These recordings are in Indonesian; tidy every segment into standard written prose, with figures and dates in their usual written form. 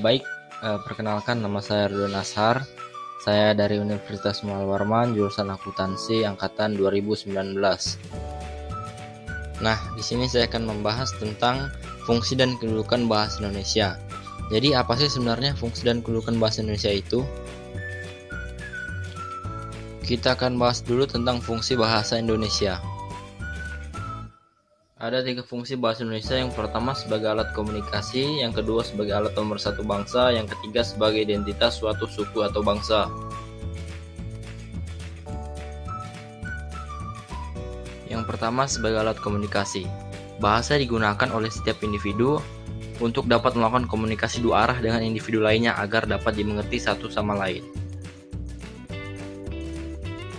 Baik, perkenalkan nama saya Ridwan Ashar. Saya dari Universitas Muhammad Warman, jurusan akuntansi angkatan 2019. Nah, di sini saya akan membahas tentang fungsi dan kedudukan bahasa Indonesia. Jadi, apa sih sebenarnya fungsi dan kedudukan bahasa Indonesia itu? Kita akan bahas dulu tentang fungsi bahasa Indonesia. Ada 3 fungsi bahasa Indonesia. Yang pertama sebagai alat komunikasi, yang kedua sebagai alat pemersatu bangsa, yang ketiga sebagai identitas suatu suku atau bangsa. Yang pertama sebagai alat komunikasi. Bahasa digunakan oleh setiap individu untuk dapat melakukan komunikasi dua arah dengan individu lainnya agar dapat dimengerti satu sama lain.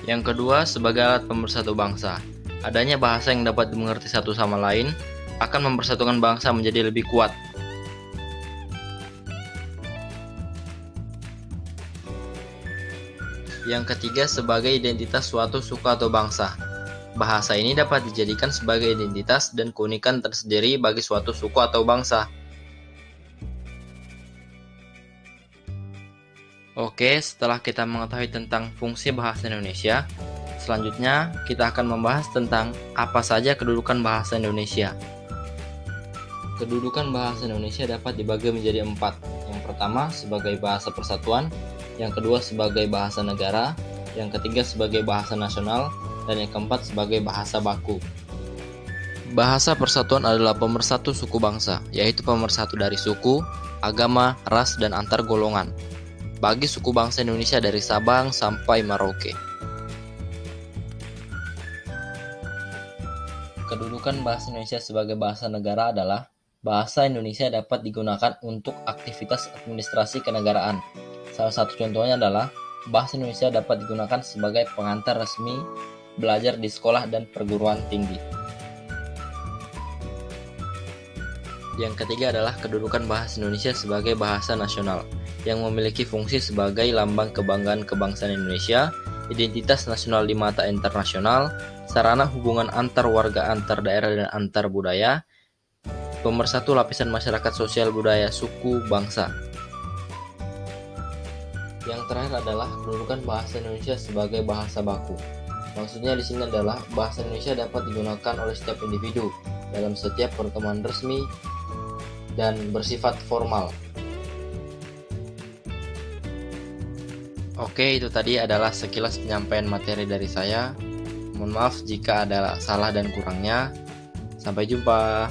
Yang kedua sebagai alat pemersatu bangsa. Adanya bahasa yang dapat dimengerti satu sama lain akan mempersatukan bangsa menjadi lebih kuat. Yang ketiga sebagai identitas suatu suku atau bangsa. Bahasa ini dapat dijadikan sebagai identitas dan keunikan tersendiri bagi suatu suku atau bangsa. Oke, setelah kita mengetahui tentang fungsi bahasa Indonesia, selanjutnya kita akan membahas tentang apa saja kedudukan bahasa Indonesia. Kedudukan bahasa Indonesia dapat dibagi menjadi 4. Yang pertama sebagai bahasa persatuan, yang kedua sebagai bahasa negara, yang ketiga sebagai bahasa nasional, dan yang keempat sebagai bahasa baku. Bahasa persatuan adalah pemersatu suku bangsa, yaitu pemersatu dari suku, agama, ras, dan antar golongan. Bagi suku bangsa Indonesia dari Sabang sampai Merauke. Kedudukan bahasa Indonesia sebagai bahasa negara adalah bahasa Indonesia dapat digunakan untuk aktivitas administrasi kenegaraan. Salah satu contohnya adalah bahasa Indonesia dapat digunakan sebagai pengantar resmi belajar di sekolah dan perguruan tinggi. Yang ketiga adalah kedudukan bahasa Indonesia sebagai bahasa nasional yang memiliki fungsi sebagai lambang kebanggaan kebangsaan Indonesia, identitas nasional di mata internasional, sarana hubungan antar warga, antar daerah, dan antar budaya, pemersatu lapisan masyarakat sosial budaya, suku, bangsa. Yang terakhir adalah kedudukan bahasa Indonesia sebagai bahasa baku. Maksudnya di sini adalah bahasa Indonesia dapat digunakan oleh setiap individu dalam setiap pertemuan resmi dan bersifat formal. Oke, itu tadi adalah sekilas penyampaian materi dari saya. Mohon maaf jika ada salah dan kurangnya. Sampai jumpa.